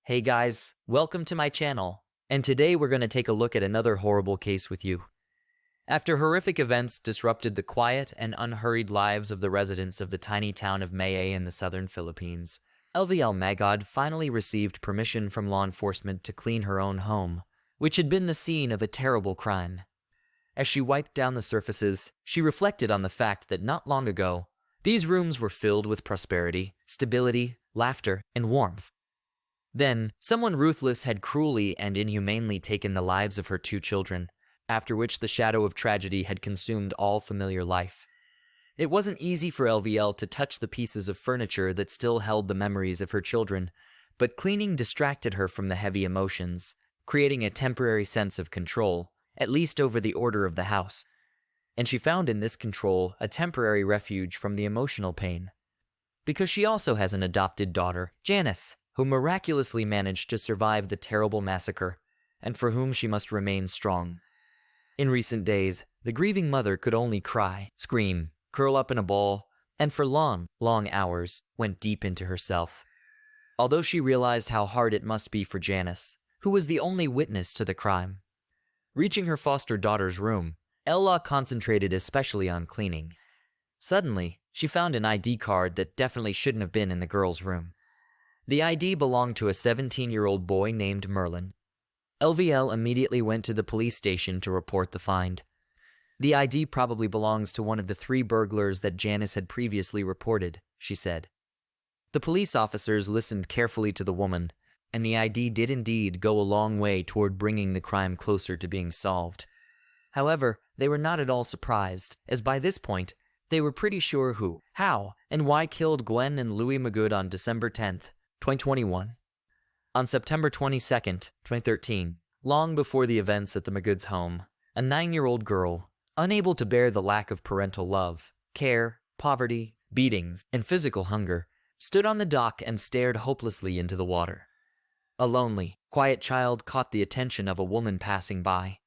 Hey guys, welcome to my channel, and today we're going to take a look at another horrible case with you. After horrific events disrupted the quiet and unhurried lives of the residents of the tiny town of Meimei in the southern Philippines, Lavella McGod finally received permission from law enforcement to clean her own home, which had been the scene of a terrible crime. As she wiped down the surfaces, she reflected on the fact that not long ago, these rooms were filled with prosperity, stability, laughter, and warmth. Then, someone ruthless had cruelly and inhumanely taken the lives of her two children, after which the shadow of tragedy had consumed all familiar life. It wasn't easy for LVL to touch the pieces of furniture that still held the memories of her children, but cleaning distracted her from the heavy emotions, creating a temporary sense of control, at least over the order of the house. And she found in this control a temporary refuge from the emotional pain. Because she also has an adopted daughter, Janice, who miraculously managed to survive the terrible massacre, and for whom she must remain strong. In recent days, the grieving mother could only cry, scream, curl up in a ball, and for long, long hours, went deep into herself. Although she realized how hard it must be for Janice, who was the only witness to the crime. Reaching her foster daughter's room, Ella concentrated especially on cleaning. Suddenly, she found an ID card that definitely shouldn't have been in the girl's room. The ID belonged to a 17-year-old boy named Merlin. LVL immediately went to the police station to report the find. The ID probably belongs to one of the 3 burglars that Janice had previously reported, she said. The police officers listened carefully to the woman, and the ID did indeed go a long way toward bringing the crime closer to being solved. However, they were not at all surprised, as by this point, they were pretty sure who, how, and why killed Gwen and Louis McGod on December 10th, 2021. On September 22nd, 2013, long before the events at the McGod's home, a 9-year-old girl, unable to bear the lack of parental love, care, poverty, beatings, and physical hunger, stood on the dock and stared hopelessly into the water. A lonely, quiet child caught the attention of a woman passing by.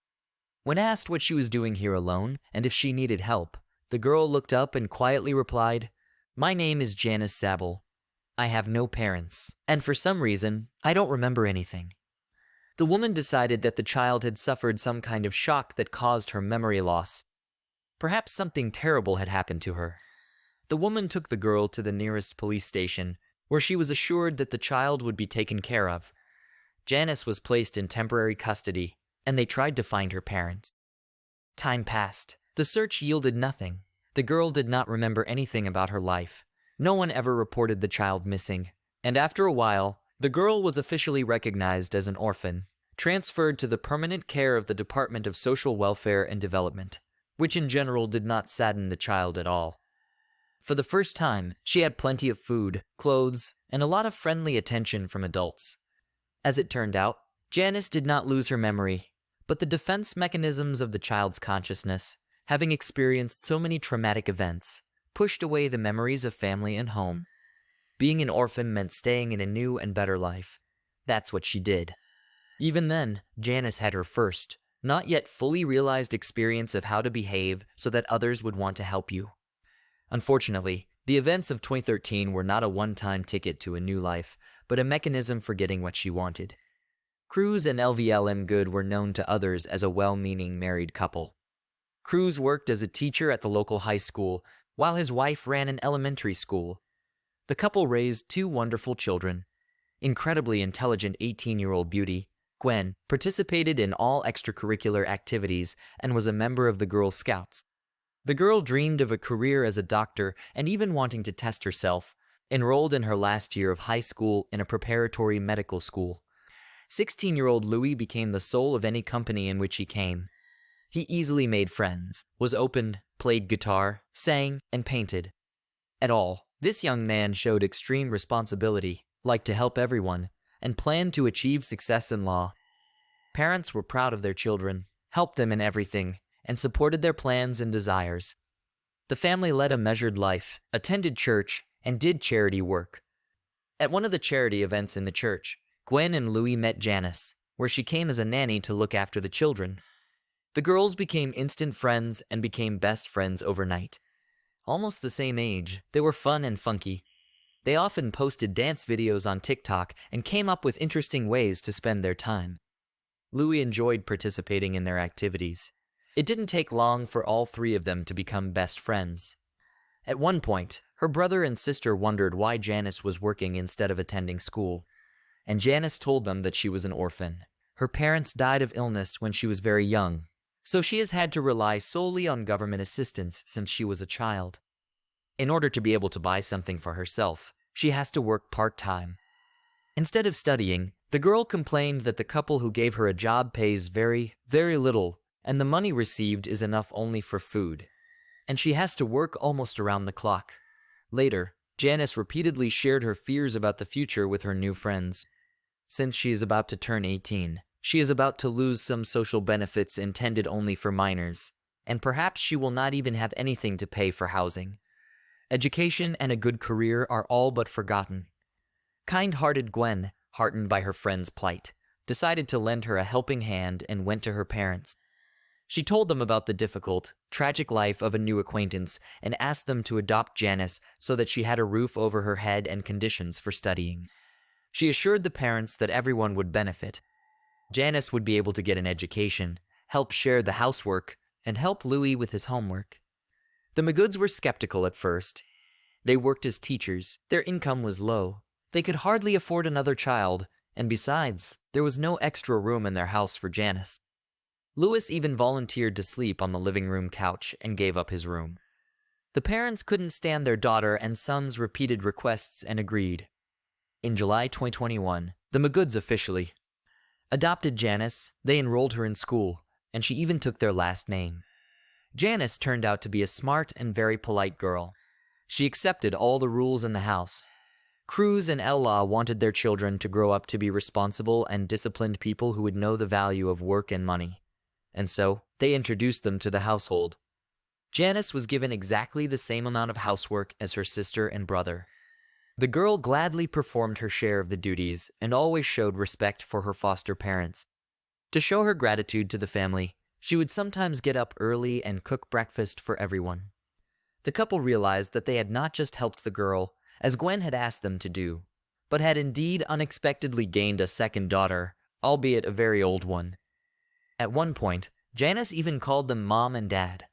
When asked what she was doing here alone and if she needed help, the girl looked up and quietly replied, "My name is Janice Sabel. I have no parents, and for some reason, I don't remember anything." The woman decided that the child had suffered some kind of shock that caused her memory loss. Perhaps something terrible had happened to her. The woman took the girl to the nearest police station, where she was assured that the child would be taken care of. Janice was placed in temporary custody, and they tried to find her parents. Time passed. The search yielded nothing. The girl did not remember anything about her life. No one ever reported the child missing, and after a while, the girl was officially recognized as an orphan, transferred to the permanent care of the Department of Social Welfare and Development, which in general did not sadden the child at all. For the first time, she had plenty of food, clothes, and a lot of friendly attention from adults. As it turned out, Janice did not lose her memory, but the defense mechanisms of the child's consciousness, having experienced so many traumatic events, pushed away the memories of family and home. Being an orphan meant staying in a new and better life. That's what she did. Even then, Janice had her first, not yet fully realized experience of how to behave so that others would want to help you. Unfortunately, the events of 2013 were not a one-time ticket to a new life, but a mechanism for getting what she wanted. Cruz and Lavella McGod were known to others as a well-meaning married couple. Cruz worked as a teacher at the local high school, while his wife ran an elementary school. The couple raised 2 wonderful children. Incredibly intelligent 18-year-old beauty, Gwen, participated in all extracurricular activities and was a member of the Girl Scouts. The girl dreamed of a career as a doctor and even wanting to test herself, enrolled in her last year of high school in a preparatory medical school. 16-year-old Louis became the soul of any company in which he came. He easily made friends, was open, played guitar, sang, and painted. At all, this young man showed extreme responsibility, liked to help everyone, and planned to achieve success in law. Parents were proud of their children, helped them in everything, and supported their plans and desires. The family led a measured life, attended church, and did charity work. At one of the charity events in the church, Gwen and Louis met Janice, where she came as a nanny to look after the children. The girls became instant friends and became best friends overnight. Almost the same age, they were fun and funky. They often posted dance videos on TikTok and came up with interesting ways to spend their time. Louis enjoyed participating in their activities. It didn't take long for all three of them to become best friends. At one point, her brother and sister wondered why Janice was working instead of attending school, and Janice told them that she was an orphan. Her parents died of illness when she was very young, so she has had to rely solely on government assistance since she was a child. In order to be able to buy something for herself, she has to work part-time. Instead of studying, the girl complained that the couple who gave her a job pays very, very little, and the money received is enough only for food. And she has to work almost around the clock. Later, Janice repeatedly shared her fears about the future with her new friends. Since she is about to turn 18, she is about to lose some social benefits intended only for minors, and perhaps she will not even have anything to pay for housing. Education and a good career are all but forgotten. Kind-hearted Gwen, heartened by her friend's plight, decided to lend her a helping hand and went to her parents. She told them about the difficult, tragic life of a new acquaintance and asked them to adopt Janice so that she had a roof over her head and conditions for studying. She assured the parents that everyone would benefit. Janice would be able to get an education, help share the housework, and help Louis with his homework. The McGoods were skeptical at first. They worked as teachers, their income was low, they could hardly afford another child, and besides, there was no extra room in their house for Janice. Louis even volunteered to sleep on the living room couch and gave up his room. The parents couldn't stand their daughter and son's repeated requests and agreed. In July 2021, the McGoods officially adopted Janice. They enrolled her in school, and she even took their last name. Janice turned out to be a smart and very polite girl. She accepted all the rules in the house. Cruz and Ella wanted their children to grow up to be responsible and disciplined people who would know the value of work and money. And so, they introduced them to the household. Janice was given exactly the same amount of housework as her sister and brother. The girl gladly performed her share of the duties and always showed respect for her foster parents. To show her gratitude to the family, she would sometimes get up early and cook breakfast for everyone. The couple realized that they had not just helped the girl, as Gwen had asked them to do, but had indeed unexpectedly gained a second daughter, albeit a very old one. At one point, Janice even called them Mom and Dad.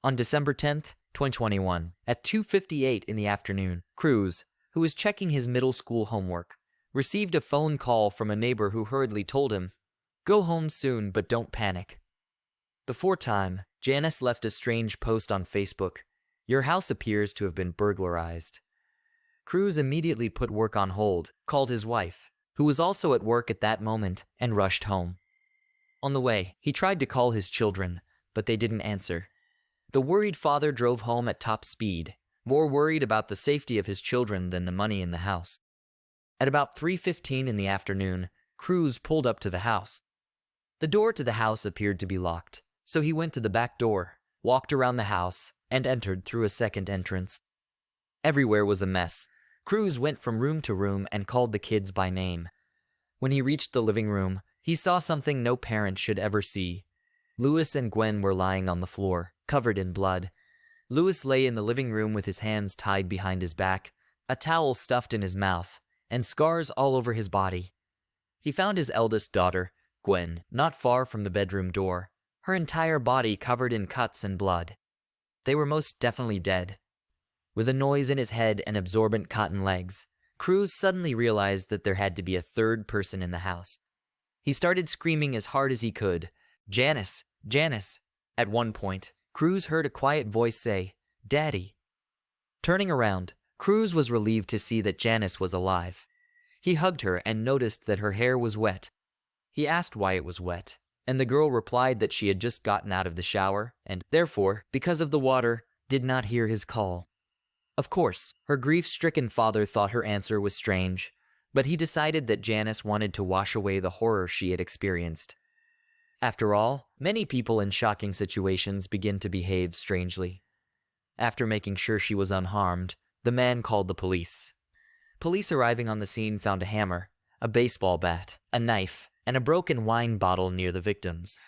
On December 10th, 2021, at 2:58 in the afternoon, Cruz, who was checking his middle school homework, received a phone call from a neighbor who hurriedly told him, "Go home soon, but don't panic." Before time, Janice left a strange post on Facebook. "Your house appears to have been burglarized." Cruz immediately put work on hold, called his wife, who was also at work at that moment, and rushed home. On the way, he tried to call his children, but they didn't answer. The worried father drove home at top speed, more worried about the safety of his children than the money in the house. At about 3:15 in the afternoon, Cruz pulled up to the house. The door to the house appeared to be locked, so he went to the back door, walked around the house, and entered through a second entrance. Everywhere was a mess. Cruz went from room to room and called the kids by name. When he reached the living room, he saw something no parent should ever see. Louis and Gwen were lying on the floor, covered in blood. Louis lay in the living room with his hands tied behind his back, a towel stuffed in his mouth, and scars all over his body. He found his eldest daughter, Gwen, not far from the bedroom door, her entire body covered in cuts and blood. They were most definitely dead. With a noise in his head and absorbent cotton legs, Cruz suddenly realized that there had to be a third person in the house. He started screaming as hard as he could, "Janice! Janice!" At one point, Cruz heard a quiet voice say, "Daddy." Turning around, Cruz was relieved to see that Janice was alive. He hugged her and noticed that her hair was wet. He asked why it was wet, and the girl replied that she had just gotten out of the shower and, therefore, because of the water, did not hear his call. Of course, her grief-stricken father thought her answer was strange, but he decided that Janice wanted to wash away the horror she had experienced. After all, many people in shocking situations begin to behave strangely. After making sure she was unharmed, the man called the police. Police arriving on the scene found a hammer, a baseball bat, a knife, and a broken wine bottle near the victims.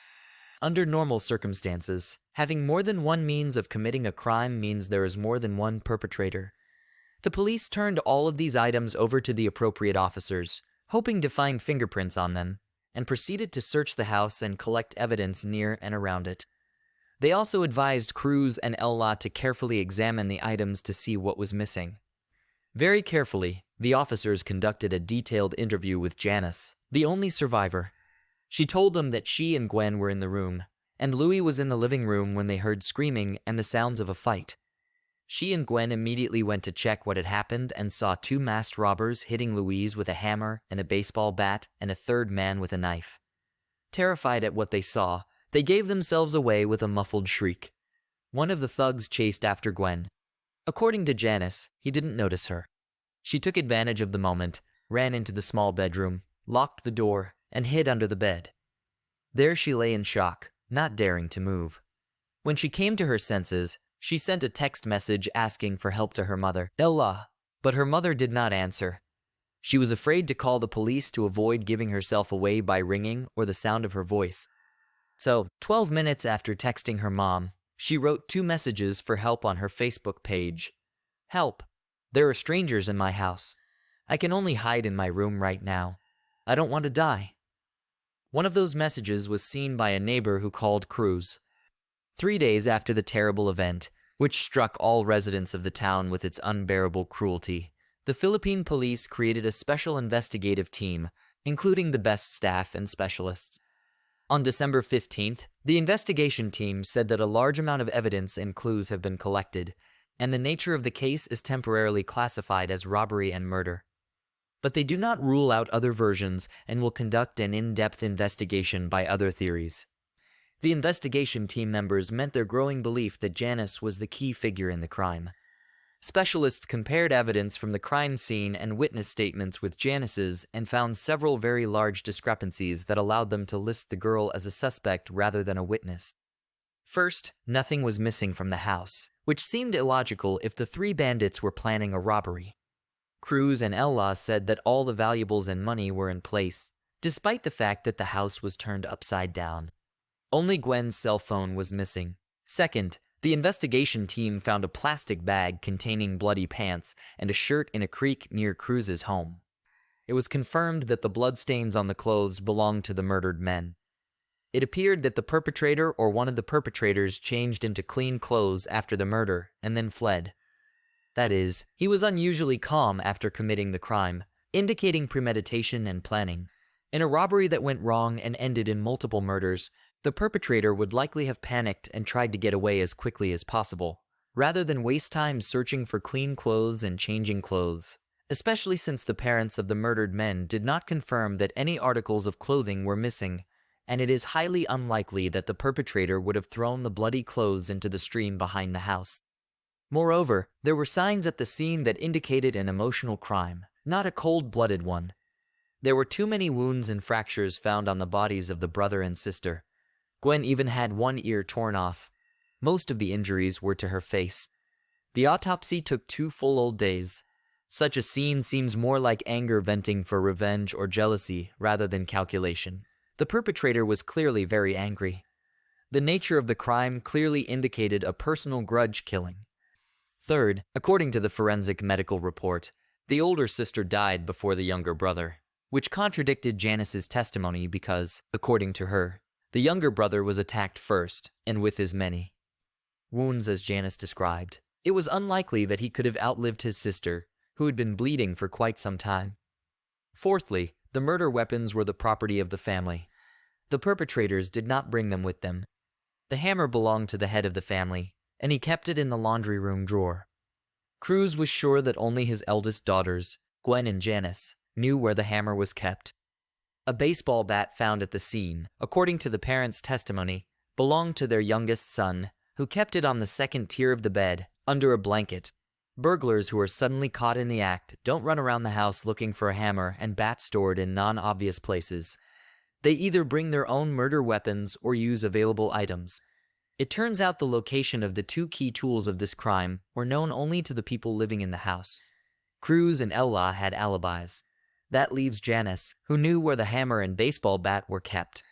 Under normal circumstances, having more than one means of committing a crime means there is more than one perpetrator. The police turned all of these items over to the appropriate officers, hoping to find fingerprints on them, and proceeded to search the house and collect evidence near and around it. They also advised Cruz and Ella to carefully examine the items to see what was missing. Very carefully, the officers conducted a detailed interview with Janice, the only survivor. She told them that she and Gwen were in the room, and Louis was in the living room when they heard screaming and the sounds of a fight. She and Gwen immediately went to check what had happened and saw two masked robbers hitting Louise with a hammer and a baseball bat and a third man with a knife. Terrified at what they saw, they gave themselves away with a muffled shriek. One of the thugs chased after Gwen. According to Janice, he didn't notice her. She took advantage of the moment, ran into the small bedroom, locked the door, and hid under the bed. There she lay in shock, not daring to move. When she came to her senses, she sent a text message asking for help to her mother, Ella, but her mother did not answer. She was afraid to call the police to avoid giving herself away by ringing or the sound of her voice. So, 12 minutes after texting her mom, she wrote 2 messages for help on her Facebook page. Help! There are strangers in my house. I can only hide in my room right now. I don't want to die. One of those messages was seen by a neighbor who called Cruz. 3 days after the terrible event, which struck all residents of the town with its unbearable cruelty, the Philippine police created a special investigative team, including the best staff and specialists. On December 15th, the investigation team said that a large amount of evidence and clues have been collected, and the nature of the case is temporarily classified as robbery and murder. But they do not rule out other versions and will conduct an in-depth investigation by other theories. The investigation team members meant their growing belief that Janice was the key figure in the crime. Specialists compared evidence from the crime scene and witness statements with Janice's and found several very large discrepancies that allowed them to list the girl as a suspect rather than a witness. First, nothing was missing from the house, which seemed illogical if the 3 bandits were planning a robbery. Cruz and Ella said that all the valuables and money were in place, despite the fact that the house was turned upside down. Only Gwen's cell phone was missing. Second, the investigation team found a plastic bag containing bloody pants and a shirt in a creek near Cruz's home. It was confirmed that the bloodstains on the clothes belonged to the murdered men. It appeared that the perpetrator or one of the perpetrators changed into clean clothes after the murder and then fled. That is, he was unusually calm after committing the crime, indicating premeditation and planning. In a robbery that went wrong and ended in multiple murders, the perpetrator would likely have panicked and tried to get away as quickly as possible, rather than waste time searching for clean clothes and changing clothes, especially since the parents of the murdered men did not confirm that any articles of clothing were missing, and it is highly unlikely that the perpetrator would have thrown the bloody clothes into the stream behind the house. Moreover, there were signs at the scene that indicated an emotional crime, not a cold-blooded one. There were too many wounds and fractures found on the bodies of the brother and sister. Gwen even had one ear torn off. Most of the injuries were to her face. The autopsy took 2 full old days. Such a scene seems more like anger venting for revenge or jealousy rather than calculation. The perpetrator was clearly very angry. The nature of the crime clearly indicated a personal grudge killing. Third, according to the forensic medical report, the older sister died before the younger brother, which contradicted Janice's testimony because, according to her, the younger brother was attacked first, and with as many wounds as Janice described. It was unlikely that he could have outlived his sister, who had been bleeding for quite some time. Fourthly, the murder weapons were the property of the family. The perpetrators did not bring them with them. The hammer belonged to the head of the family, and he kept it in the laundry room drawer. Cruz was sure that only his eldest daughters, Gwen and Janice, knew where the hammer was kept. A baseball bat found at the scene, according to the parents' testimony, belonged to their youngest son, who kept it on the second tier of the bed, under a blanket. Burglars who are suddenly caught in the act don't run around the house looking for a hammer and bat stored in non-obvious places. They either bring their own murder weapons or use available items. It turns out the location of the 2 key tools of this crime were known only to the people living in the house. Cruz and Ella had alibis. That leaves Janice, who knew where the hammer and baseball bat were kept.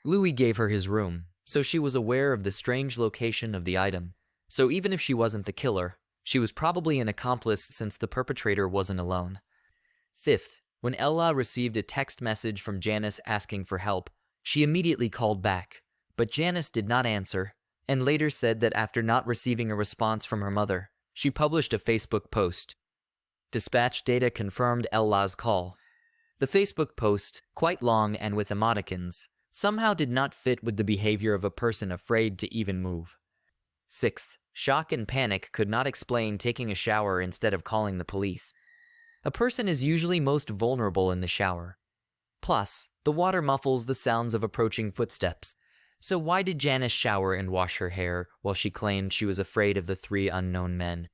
Louis gave her his room, so she was aware of the strange location of the item. So even if she wasn't the killer, She was probably an accomplice since the perpetrator wasn't alone. Fifth, when Ella received a text message from Janice asking for help, she immediately called back, but Janice did not answer, and later said that after not receiving a response from her mother, she published a Facebook post. Dispatch data confirmed Ella's call. The Facebook post, quite long and with emoticons, somehow did not fit with the behavior of a person afraid to even move. Sixth, shock and panic could not explain taking a shower instead of calling the police. A person is usually most vulnerable in the shower. Plus, the water muffles the sounds of approaching footsteps. So why did Janice shower and wash her hair while she claimed she was afraid of the 3 unknown men?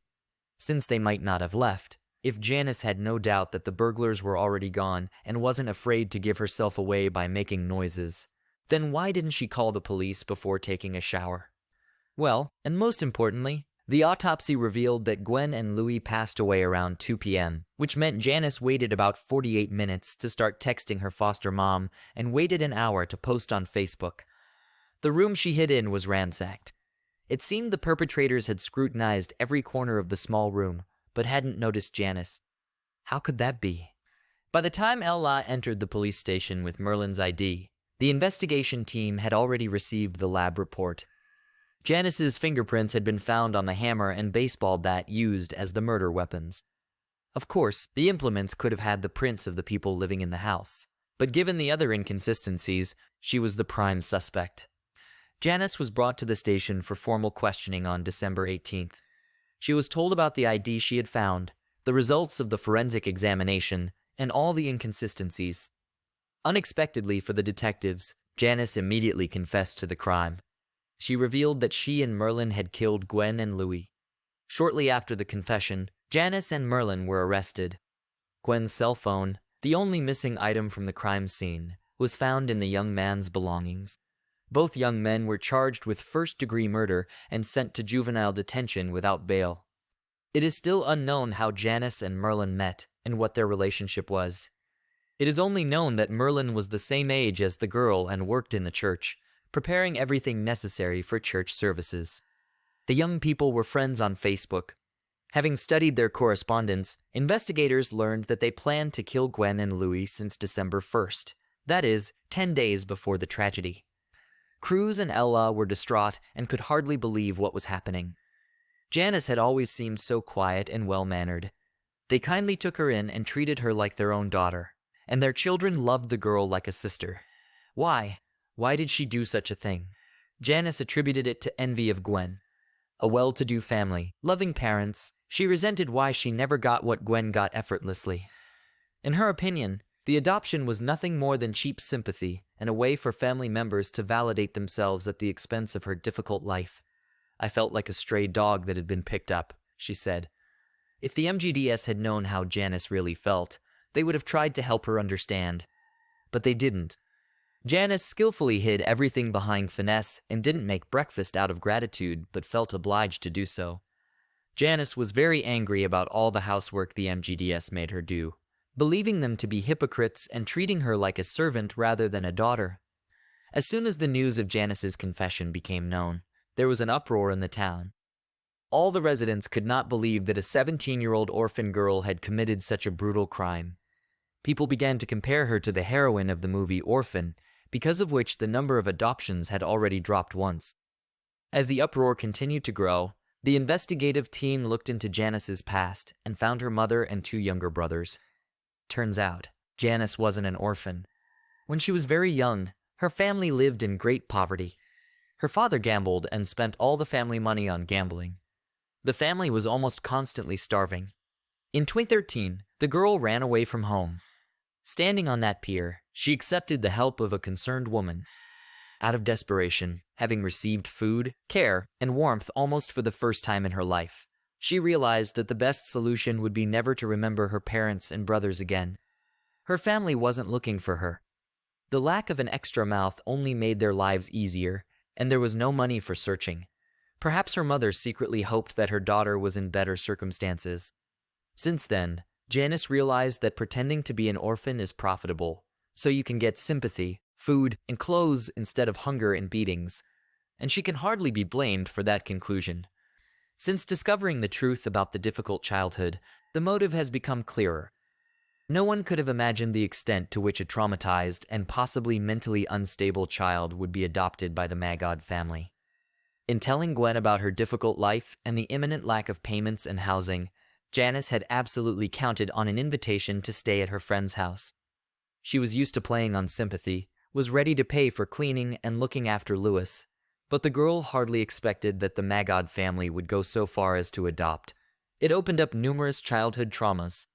Since they might not have left, if Janice had no doubt that the burglars were already gone and wasn't afraid to give herself away by making noises, then why didn't she call the police before taking a shower? Well, and most importantly, the autopsy revealed that Gwen and Louis passed away around 2 p.m., which meant Janice waited about 48 minutes to start texting her foster mom and waited an hour to post on Facebook. The room she hid in was ransacked. It seemed the perpetrators had scrutinized every corner of the small room, but hadn't noticed Janice. How could that be? By the time Ella entered the police station with Merlin's ID, the investigation team had already received the lab report. Janice's fingerprints had been found on the hammer and baseball bat used as the murder weapons. Of course, the implements could have had the prints of the people living in the house, but given the other inconsistencies, she was the prime suspect. Janice was brought to the station for formal questioning on December 18th. She was told about the ID she had found, the results of the forensic examination, and all the inconsistencies. Unexpectedly for the detectives, Janice immediately confessed to the crime. She revealed that she and Merlin had killed Gwen and Louis. Shortly after the confession, Janice and Merlin were arrested. Gwen's cell phone, the only missing item from the crime scene, was found in the young man's belongings. Both young men were charged with first-degree murder and sent to juvenile detention without bail. It is still unknown how Janice and Merlin met and what their relationship was. It is only known that Merlin was the same age as the girl and worked in the church, preparing everything necessary for church services. The young people were friends on Facebook. Having studied their correspondence, investigators learned that they planned to kill Gwen and Louis since December 1st, that is, 10 days before the tragedy. Cruz and Ella were distraught and could hardly believe what was happening. Janice had always seemed so quiet and well-mannered. They kindly took her in and treated her like their own daughter, and their children loved the girl like a sister. Why? Why did she do such a thing? Janice attributed it to envy of Gwen. A well-to-do family, loving parents, she resented why she never got what Gwen got effortlessly. In her opinion, the adoption was nothing more than cheap sympathy and a way for family members to validate themselves at the expense of her difficult life. I felt like a stray dog that had been picked up, she said. If the MGDS had known how Janice really felt, they would have tried to help her understand. But they didn't. Janice skillfully hid everything behind finesse and didn't make breakfast out of gratitude, but felt obliged to do so. Janice was very angry about all the housework the MGDS made her do, believing them to be hypocrites and treating her like a servant rather than a daughter. As soon as the news of Janice's confession became known, there was an uproar in the town. All the residents could not believe that a 17-year-old orphan girl had committed such a brutal crime. People began to compare her to the heroine of the movie Orphan, because of which the number of adoptions had already dropped once. As the uproar continued to grow, the investigative team looked into Janice's past and found her mother and 2 younger brothers. Turns out, Janice wasn't an orphan. When she was very young, her family lived in great poverty. Her father gambled and spent all the family money on gambling. The family was almost constantly starving. In 2013, the girl ran away from home. Standing on that pier, she accepted the help of a concerned woman. Out of desperation, having received food, care, and warmth almost for the first time in her life, she realized that the best solution would be never to remember her parents and brothers again. Her family wasn't looking for her. The lack of an extra mouth only made their lives easier, and there was no money for searching. Perhaps her mother secretly hoped that her daughter was in better circumstances. Since then, Janice realized that pretending to be an orphan is profitable, so you can get sympathy, food, and clothes instead of hunger and beatings, and she can hardly be blamed for that conclusion. Since discovering the truth about the difficult childhood, the motive has become clearer. No one could have imagined the extent to which a traumatized and possibly mentally unstable child would be adopted by the McGod family. In telling Gwen about her difficult life and the imminent lack of payments and housing, Janice had absolutely counted on an invitation to stay at her friend's house. She was used to playing on sympathy, was ready to pay for cleaning and looking after Lewis, but the girl hardly expected that the McGod family would go so far as to adopt. It opened up numerous childhood traumas.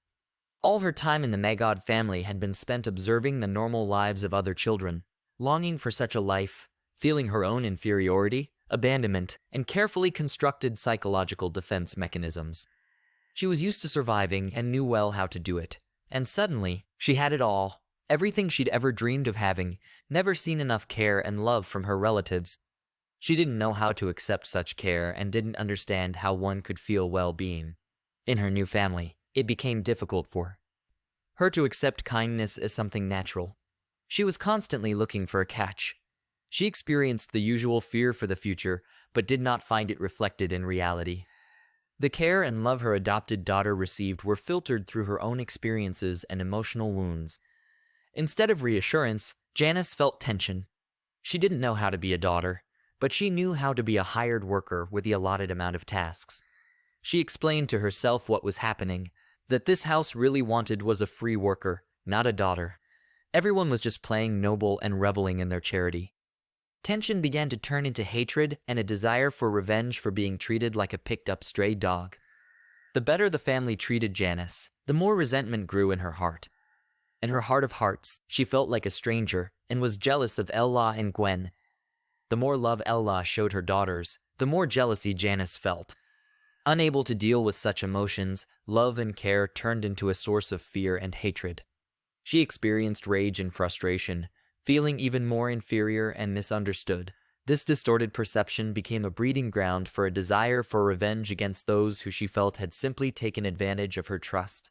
All her time in the McGod family had been spent observing the normal lives of other children, longing for such a life, feeling her own inferiority, abandonment, and carefully constructed psychological defense mechanisms. She was used to surviving and knew well how to do it. And suddenly, she had it all, everything she'd ever dreamed of having, never seen enough care and love from her relatives. She didn't know how to accept such care and didn't understand how one could feel well-being. In her new family, it became difficult for her to accept kindness as something natural. She was constantly looking for a catch. She experienced the usual fear for the future, but did not find it reflected in reality. The care and love her adopted daughter received were filtered through her own experiences and emotional wounds. Instead of reassurance, Janice felt tension. She didn't know how to be a daughter, but she knew how to be a hired worker with the allotted amount of tasks. She explained to herself what was happening, that this house really wanted was a free worker, not a daughter. Everyone was just playing noble and reveling in their charity. Tension began to turn into hatred and a desire for revenge for being treated like a picked-up stray dog. The better the family treated Janice, the more resentment grew in her heart. In her heart of hearts, she felt like a stranger and was jealous of Ella and Gwen. The more love Ella showed her daughters, the more jealousy Janice felt. Unable to deal with such emotions, love and care turned into a source of fear and hatred. She experienced rage and frustration, feeling even more inferior and misunderstood. This distorted perception became a breeding ground for a desire for revenge against those who she felt had simply taken advantage of her trust.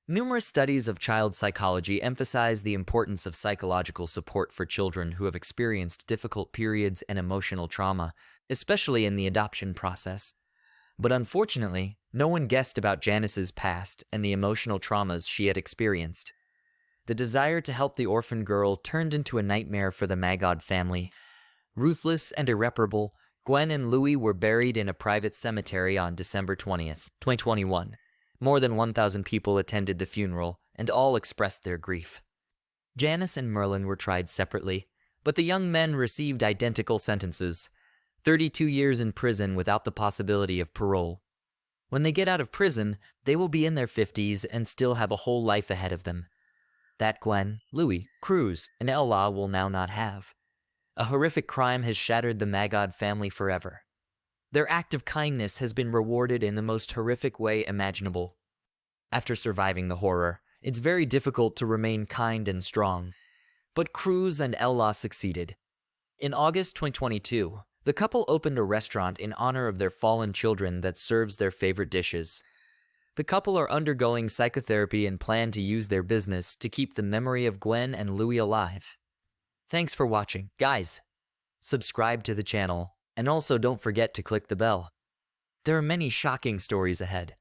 Numerous studies of child psychology emphasize the importance of psychological support for children who have experienced difficult periods and emotional trauma, especially in the adoption process. But unfortunately, no one guessed about Janice's past and the emotional traumas she had experienced. The desire to help the orphan girl turned into a nightmare for the McGod family. Ruthless and irreparable, Gwen and Louis were buried in a private cemetery on December 20th, 2021. More than 1,000 people attended the funeral, and all expressed their grief. Janice and Merlin were tried separately, but the young men received identical sentences: 32 years in prison without the possibility of parole. When they get out of prison, they will be in their 50s and still have a whole life ahead of them. That Gwen, Louis, Cruz, and Ella will now not have. A horrific crime has shattered the McGod family forever. Their act of kindness has been rewarded in the most horrific way imaginable. After surviving the horror, it's very difficult to remain kind and strong. But Cruz and Ella succeeded. In August 2022, the couple opened a restaurant in honor of their fallen children that serves their favorite dishes. The couple are undergoing psychotherapy and plan to use their business to keep the memory of Gwen and Louis alive. Thanks for watching. Guys, subscribe to the channel, and also don't forget to click the bell. There are many shocking stories ahead.